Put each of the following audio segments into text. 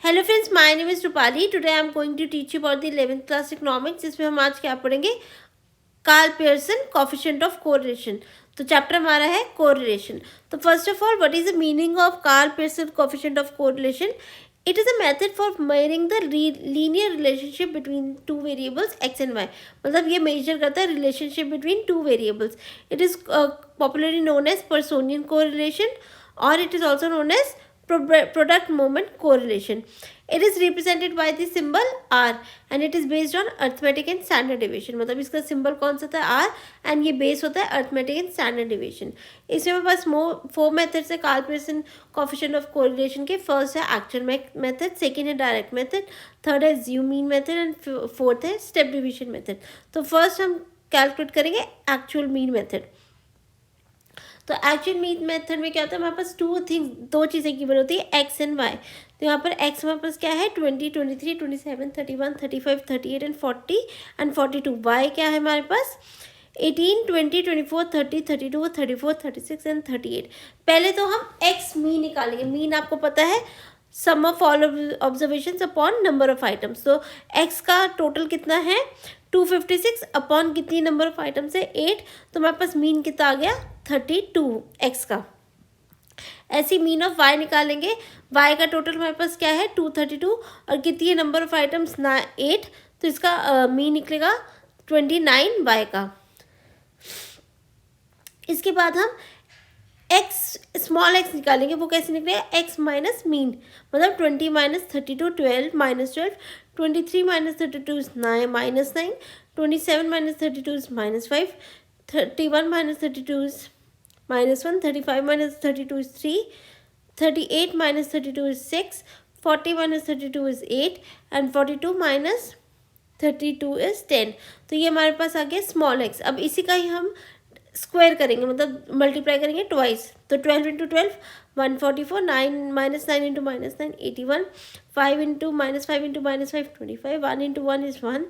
Hello friends, my name is Rupali. Today I am going to teach you about the 11th class economics, जिसमें हम आज क्या पढ़ेंगे, Karl Pearson coefficient of correlation. तो chapter हमारा है कोरिलेशन। तो first of all, what is the meaning of Karl Pearson coefficient of correlation? It is a method for measuring the linear relationship between two variables X and Y. मतलब ये measure करता है relationship between two variables. It is popularly known as Pearsonian correlation, और it is also known as product moment correlation. It is represented by the symbol R and it is based on arithmetic and standard deviation. मतलब इसका symbol कौन सा होता है? R, and ये base होता है arithmetic and standard deviation. इसमें हमारे पास 4 मेथड्स है Karl Pearson coefficient of correlation के। फर्स्ट है एक्चुअल मेथड, सेकेंड है डायरेक्ट मेथड, थर्ड है ज़्यू मीन मेथड एंड फोर्थ है स्टेप डिवीजन मेथड। तो फर्स्ट हम कैलकुलेट करेंगे एक्चुअल मीन मेथड। तो एक्चुअल मीन मेथड में क्या होता है, हमारे पास दो चीज़ें गिवन होती है, एक्स एंड वाई। तो यहाँ पर एक्स हमारे पास क्या है 20, 23, 27, 31, 35, 38 एंड 40 एंड 42। वाई क्या है हमारे पास 18, 20, 24, 30, 32, 34, 36 एंड 38। पहले तो हम एक्स मीन निकालेंगे। मीन आपको पता है sum of all observation upon number of items. तो एक्स का टोटल कितना है 256 अपॉन कितनी नंबर ऑफ आइटम्स है 8। तो हमारे पास मीन कितना आ गया 32 एक्स का। ऐसी मीन ऑफ वाई निकालेंगे। वाई का टोटल हमारे पास क्या है 232 और कितनी है नंबर ऑफ आइटम्स 8। तो इसका मीन निकलेगा 29 वाई का। इसके बाद हम एक्स स्मॉल एक्स निकालेंगे। वो कैसे निकलेगा एक्स माइनस मीन, मतलब 20 minus 32 12 minus 12, 23 minus 32 is minus 9, 27 minus 32 is -5, 31 minus 32 is -1, 35 minus 32 is 3, 38 minus 32 is 6, 40 minus 32 is 8 and 42 minus 32 is 10। तो ये हमारे पास आ गया स्मॉल एक्स। अब इसी का ही हम स्क्वायर करेंगे, मतलब मल्टीप्लाई करेंगे ट्वाइस। तो 12 into 12 144, 9 minus 9 into minus 9 81, 5 into -5 into -5 25, 1 into 1 is 1,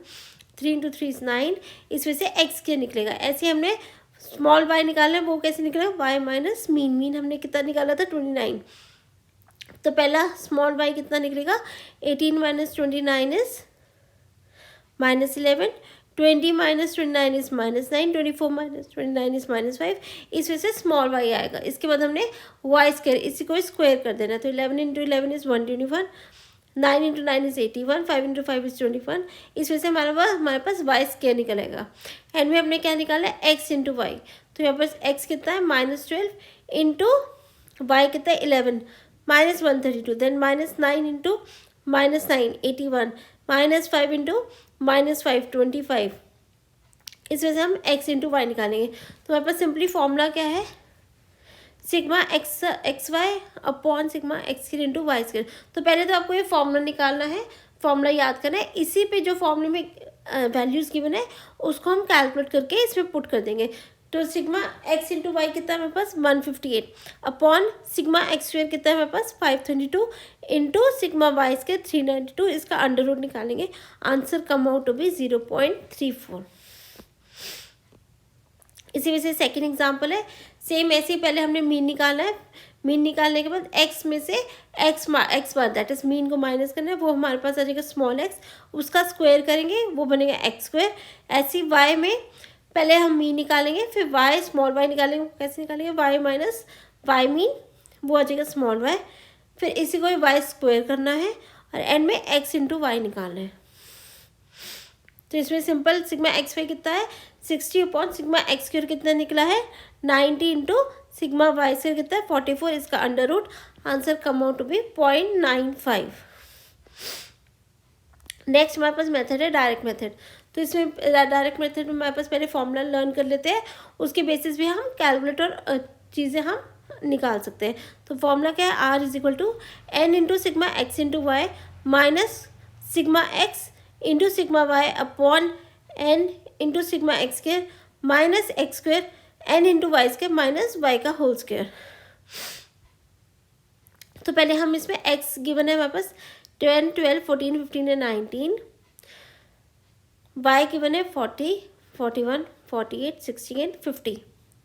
3 into 3 is 9। इस वजह से एक्स क्या निकलेगा। ऐसे हमने स्मॉल वाई निकालना है, वो कैसे निकलेगा वाई माइनस मीन। मीन हमने कितना निकाला था 29। तो पहला स्मॉल वाई कितना निकलेगा 18 minus 29 is -11, 20 minus 29 is -9, 24 minus 29 is -5। इस वजह से स्मॉल वाई आएगा। इसके बाद हमने वाई स्क्वायर, इसी को स्क्वायर कर देना। तो 11 into 11 is 121, 9 into 9 is 81, 5 into 5 is 21। इस वजह से हमारे पास वाई स्क्वायर निकलेगा। एंड में हमने क्या निकाला है एक्स इंटू वाई। तो यहाँ पर एक्स कितना है -12 इंटू वाई कितना है 11 -132, देन -9 इंटू -9 81, -5 इंटू -5 25। इस वजह से हम x इंटू वाई निकालेंगे। तो हमारे पास सिंपली फॉर्मूला क्या है sigma X Y upon sigma X square into Y square. तो पहले तो आपको ये फॉर्मूला निकालना है, फॉर्मूला याद करना है। इसी पे जो फॉर्मूले में वैल्यूज़ गिवन है उसको हम कैलकुलेट करके इसमें पुट कर देंगे। तो सिग्मा एक्स इंटू वाई कितना है हमारे पास 158 अपॉन सिग्मा एक्स स्क्वायर कितना है हमारे पास 532 इंटू सिग्मा वाई स्क्वायर 392। इसका अंडर रूट निकालेंगे, answer come out to be 0.34। इसी वजह से सेकेंड एग्जाम्पल है सेम ऐसे ही। पहले हमने मीन निकालना है। मीन निकालने के बाद एक्स में से x bar that is mean को माइनस करना है, वो हमारे पास आ जाएगा स्मॉल एक्स। उसका स्क्वायर करेंगे, वो बनेगा एक्स स्क्वायर। ऐसे ही वाई में पहले हम मीन निकालेंगे, फिर वाई स्मॉल वाई निकालेंगे। कैसे निकालेंगे वाई माइनस वाई मीन, वो आ जाएगा स्मॉल वाई। फिर इसी को वाई स्क्वायर करना है और एंड में एक्स इंटू वाई निकालना है। तो इसमें सिंपल सिग्मा एक्स वाई कितना है 60 अपॉन सिग्मा एक्स स्क्वायर कितना निकला है 90 इंटू सिग्मा वाई स्क्वायर कितना है 44। इसका under root, answer come out to be 0.95। Next हमारे पास मेथड है डायरेक्ट मेथड। तो इसमें डायरेक्ट मेथड में हमारे पास पहले फॉर्मूला लर्न कर लेते हैं, उसके बेसिस भी हम कैलकुलेटर चीज़ें हम निकाल सकते हैं। तो फॉर्मूला क्या है R is equal to N into sigma X into Y minus sigma X into sigma Y upon N into sigma X square minus X square N into Y square minus Y का whole square. तो पहले हम इसमें x given है हमारे पास 10, 12, 14, 15 and 19। Y given है 40, 41, 48, 60 and 50।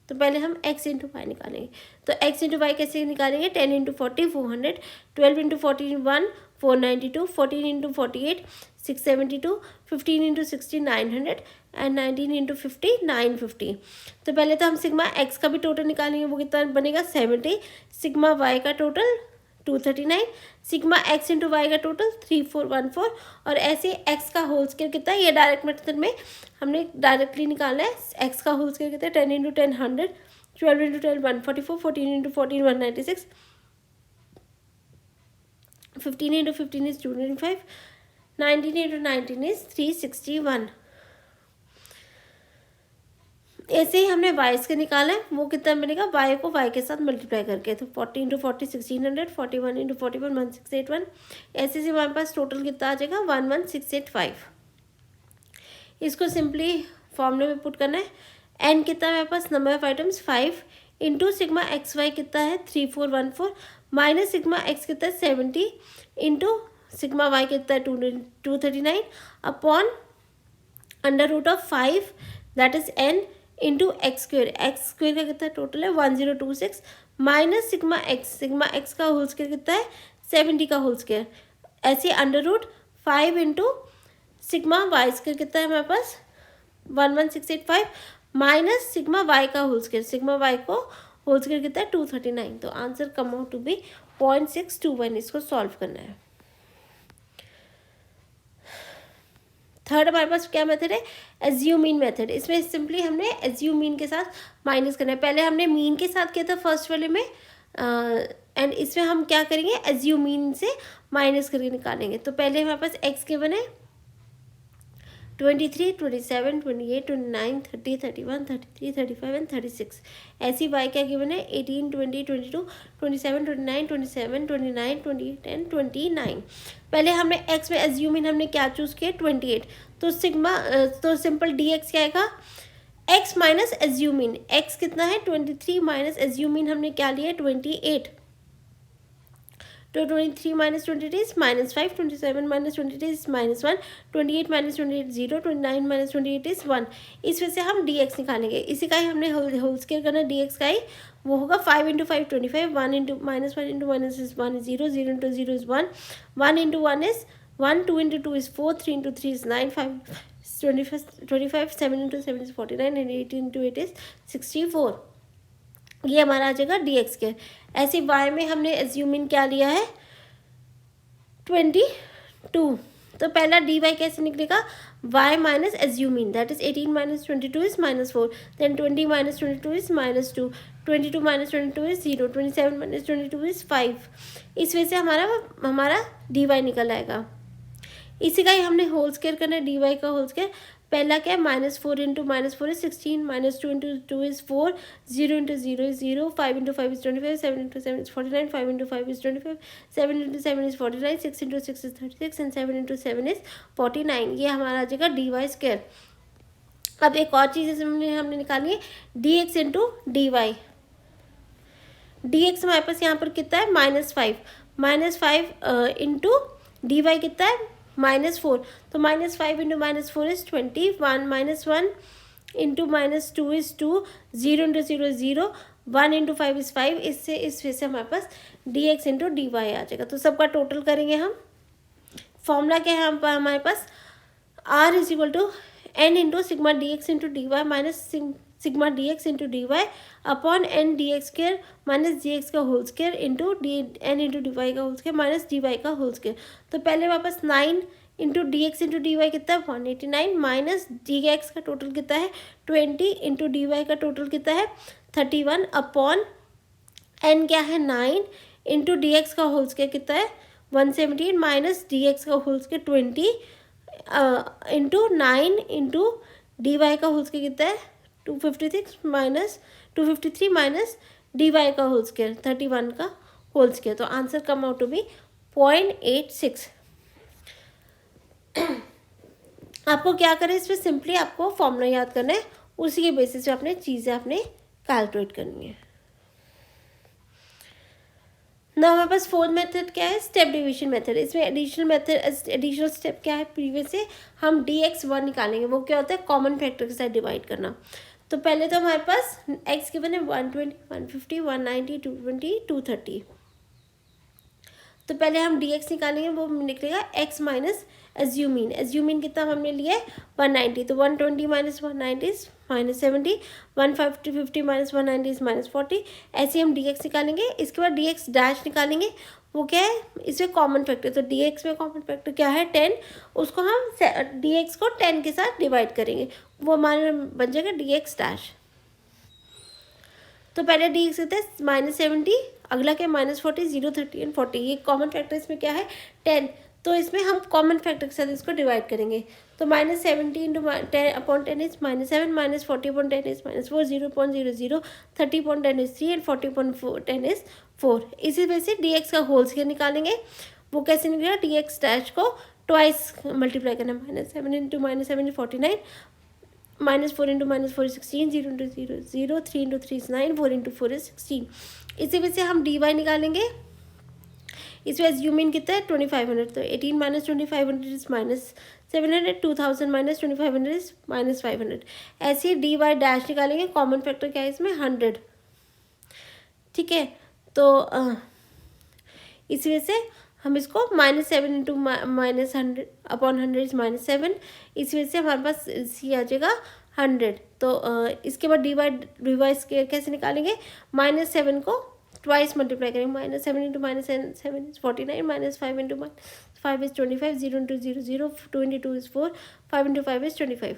तो पहले हम x इंटू वाई निकालेंगे। तो x इंटू वाई कैसे निकालेंगे? 10 into 40 400, 12 into 41 492, 14 into 48 672, 15 into 60 900 and 19 into 50 950। तो पहले तो हम सिग्मा x का भी टोटल निकालेंगे, वो कितना बनेगा 70, सिग्मा y का total 239, sigma x into Y का टोटल 3414 और ऐसे x का होल स्क्वायर कितना है, ये डायरेक्ट मेथड में हमने डायरेक्टली निकाला है। x का होल स्क्वायर कितना है 10 into 10 100, 12 into 12 144, 14 into 14 196, 15 into 15 is 225, 19 into 19 is 361। ऐसे ही हमने वाई के निकाला है, वो कितना बनेगा वाई को वाई के साथ मल्टीप्लाई करके। तो 40 इंटू 40 1600, 41 इंटू 41 1681, ऐसे से हमारे पास टोटल कितना आ जाएगा 11685। इसको सिंपली फॉर्मूले में पुट करना है। एन कितना है मेरे पास number of items 5 into sigma X Y कितना है 3414 माइनस सिग्मा एक्स कितना है 70 इंटू सिग्मा वाई कितना है 239 upon under root of 5 that is N into X square का कितना टोटल है 1026 माइनस सिग्मा एक्स का होल स्क्वेयर कितना है 70 का होल स्क्वेयर, ऐसे under root 5 into sigma Y square कितना है हमारे पास 11685 माइनस सिग्मा वाई का होल स्क्वेयर, सिग्मा वाई को होल स्क्वेयर कितना है 239। तो answer come out to be 0.621। इसको सॉल्व करना है। थर्ड हमारे पास क्या मेथड है एज्यूम मीन मेथड। इसमें सिंपली हमने एज्यूम मीन के साथ माइनस करना है। पहले हमने मीन के साथ किया था फर्स्ट वाले में एंड इसमें हम क्या करेंगे एज्यूम मीन से माइनस करके निकालेंगे। तो पहले हमारे पास एक्स गिवन है 23 27 28 29 30 31 33 35 एंड 36। ऐसी वाई क्या गिवन है 18 20 22 27 29 27 29 28 एंड 29। पहले हमने एक्स में एज्यूम इन हमने क्या चूज़ किया 28। तो सिग्मा तो सिंपल डी एक्स क्या आएगा एक्स माइनस एज्यूम इन। एक्स कितना है 23 माइनस एज्यूम इन हमने क्या लिया 28। तो 23 minus 28 is -5, 27 minus 28 is -1, 28 minus 28 0, 29 minus 28 is 1। इस वजह से हम डी एक्स निकालेंगे। इसी का ही हमने होल स्क्वायर करना डी एक्स का ही, वो होगा 5 into 5 25, 1 into -1 into minus is 1 0, 0 into 0 is 1, 1 into 1 is 1, 2 into 2 is 4, 3 into 3 is 9, 5 25, 7 into 7 is 49 and 8 into 8 is 64। ये हमारा आ जाएगा डी एक्स के। ऐसे वाई में हमने एज्यूम इन क्या लिया है 22। तो पहला डी वाई कैसे निकलेगा y minus assume in that is 18 minus 22 is -4, then 20 minus 22 is -2, 22 minus 22 is 0, 27 minus 22 is 5। इस वजह से हमारा डी वाई निकल आएगा। इसी का ही हमने होल स्क्वायर करना है डी वाई का होल स्क्वायर। पहला क्या है -4 into -4 is 16, -2 into 2 is 4, 0 into 0 is 0, 5 into 5 is 25, 7 into 7 is 49, 5 into 5 is 25, 7 into 7 is 49, 6 into 6 is 36 and 7 into 7 is 49। ये हमारा आ जाएगा डी वाई स्क्वायर। अब एक और चीज़ इसमें हमने निकाली है D X into D Y. D X हमारे पास यहाँ पर कितना है -5 इंटू डी वाई कितना है -4। तो -5 into -4 is 21, -1 into -2 is 2, 0 into 0 is 0, 1 into 5 is 5। इस वजह से हमारे पास D X into D Y आ जाएगा। तो सबका टोटल करेंगे हम। फॉर्मूला क्या है हमारे पास R is equal to N into sigma D X into D Y minus sigma D X into D Y upon N D X square minus D X का whole square into D N into D Y का whole square minus D Y का whole square. तो पहले वापस 9 into D X into D Y कितना है 189 minus D X का total कितना है 20 इंटू डी वाई का टोटल कितना है 31 अपॉन एन क्या है 9 इंटू डी एक्स का होल स्क्र कितना है 117 माइनस डी एक्स का whole square 20 into 9 into D Y का होल स्क्र कितना है 253 माइनस डी वाई का होल स्क्वायर 31 का होल स्क्वायर। तो answer come out to be 0.86। आपको क्या करें इसमें सिंपली आपको फॉर्मूला याद करना है, उसी के बेसिस पे अपने चीज़ें आपने कैलकुलेट करनी है। ना हमारे पास फोर्थ मेथड क्या है स्टेप डिवीजन मेथड। इसमें एडिशनल स्टेप क्या है प्रीवियस से हम dx1 निकालेंगे। वो क्या होता है कॉमन फैक्टर के साथ डिवाइड करना। तो पहले तो हमारे पास x गिवन है 120, 150, 190, 220, 230। तो पहले हम dx निकालेंगे, वो निकलेगा x माइनस एज्यूमीन। एज्यूमीन कितना हमने लिया है 190, तो 120 minus 190 is minus 70, 150 50 minus 190 is minus 40। ऐसे हम dx निकालेंगे। इसके बाद dx डैश निकालेंगे, वो क्या है, इसमें कॉमन फैक्टर, तो dx में कॉमन फैक्टर क्या है 10, उसको हम dx को 10 के साथ डिवाइड करेंगे, वो हमारा बन जाएगा dx डैश। तो पहले dx कितना है -70, अगला क्या -40, 0, 30 एंड 40। ये कॉमन फैक्टर इसमें क्या है 10, तो इसमें हम कॉमन फैक्टर के साथ इसको डिवाइड करेंगे। तो -70 into 10/10 is -7, -40/10 is -4, 0.00, 30/10 is 3 and 40/10 is 4। इसी वजह से dx का होल स्क्वायर निकालेंगे, वो कैसे निकलेगा, dx डैश को ट्वाइस मल्टीप्लाई करना, -7 into -7 is 49, -4 into -4 is 16, 0 into 0 0, 3 into 3 is 9, 4 into 4 is 16। इसी वजह से हम dy निकालेंगे। इसमें एज्यूमिन कितना है 2500, तो 18 माइनस 2500 इज -700, 2000 माइनस 2500 इज -500। ऐसे ही dy डैश निकालेंगे, कॉमन फैक्टर क्या है इसमें 100। ठीक है, तो इसी वजह से हम इसको -7 इंटू -100/100 इज -7। इसी वजह से हमारे पास सी आ जाएगा 100। तो इसके बाद dy स्क्वायर कैसे निकालेंगे, -7 को ट्वाइस मल्टीप्लाई करेंगे, -7 into -7 is 49, -5 into -5 is 25, 0 into 0 0, 2 into 2 is 4, 5 into 5 is 25।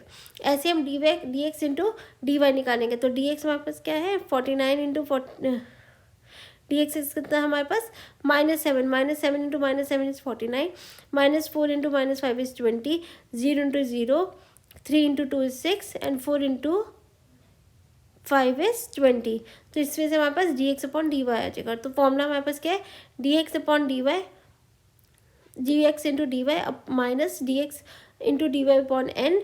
ऐसे हम dx इंटू dy निकालेंगे। तो dx हमारे पास क्या है 49 इंटू dx कितना हमारे पास -7, -7 into -7 is 49, -4 into -5 is 20, 0 into 0, 3 into 2 is 6 and 4 into 5 is 20। तो इस वजह से हमारे पास dx/dy आ जाएगा। तो फॉर्मूला हमारे पास क्या है dx/dy, dx into dy minus dx into dy/n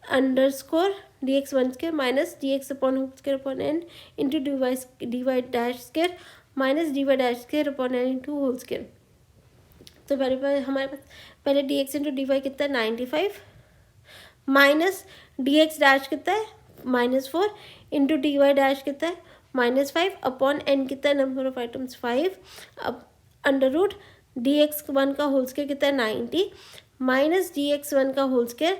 underscore dx1 square minus dx/n into dy dash square minus dy dash square into whole square. तो हमारे पास पहले dx इंटू dy कितना है 95, माइनस dx डैश कितना है -4 इंटू dy डैश कितना है -5/n कितना है नंबर ऑफ आइटम्स 5, अब अंडर रूट dx1 का होल स्क्वायर कितना है 90 माइनस dx1 का होल स्क्वायर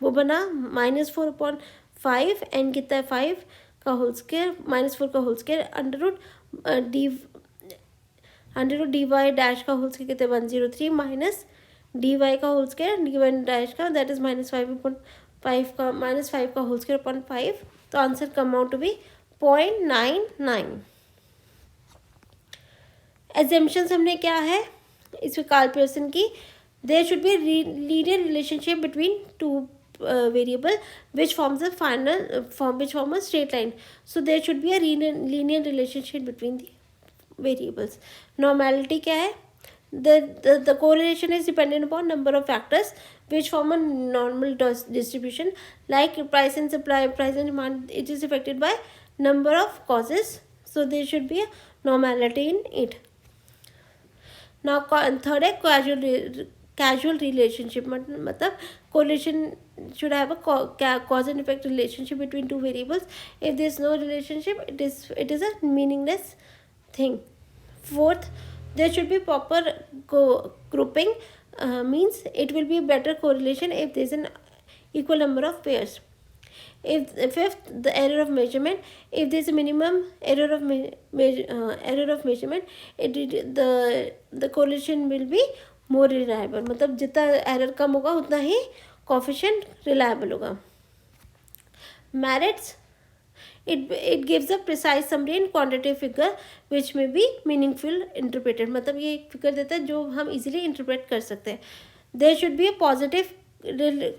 वो बना -4/5, n कितना है 5 का होल स्क्वायर -4 का whole square under root dy dash का होल स्क्वायर कितना है 103 माइनस dy का होल स्क्वायर dy डैश का दैट इज -5 का -5 का होल स्क्वायर अपॉन 5। तो answer come out to be 0.99। Assumptions हमने क्या है इसमें कार्ल पियर्सन की, there should be linear relationship between two variable which forms a straight line. So there should be a linear relationship between the variables. Normality क्या है, the correlation is dependent upon number of factors which form a normal distribution like price and supply, price and demand. It is affected by number of causes, so there should be a normality in it. Now third है casual relationship, मतलब correlation should have a cause and effect relationship between two variables. If there is no relationship, it is a meaningless thing. Fourth, there should be proper grouping, means it will be a better correlation if there is an equal number of pairs. Fifth, the error of measurement. If there is a minimum error of measurement, the correlation will be more reliable. मतलब जितना error कम होगा उतना ही coefficient reliable होगा. merits, it gives a precise summary and quantitative figure which may be meaningful interpreted. मतलब ये एक figure देता है जो हम easily interpret कर सकते हैं. there should be a positive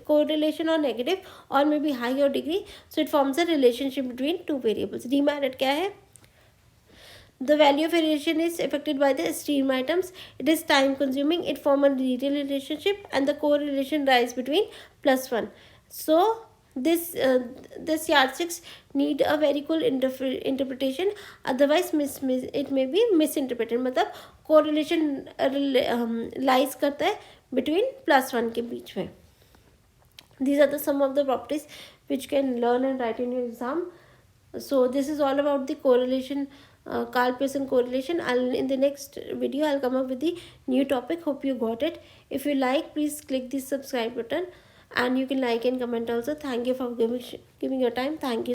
correlation or negative or maybe higher degree, so it forms a relationship between two variables. demerit क्या है, the value of variation is affected by the stream items. It is time consuming. It forms a linear relationship and the correlation lies between +1. So this yardsticks need a very cool interpretation, otherwise it may be misinterpreted. मतलब correlation lies करता है between +1 के बीच में. These are some of the properties which you can learn and write in your exam. So this is all about the correlation, Carl Pearson correlation. In the next video I'll come up with the new topic. Hope you got it. If you like, please click the subscribe button, and you can like and comment also. Thank you for giving your time. Thank you.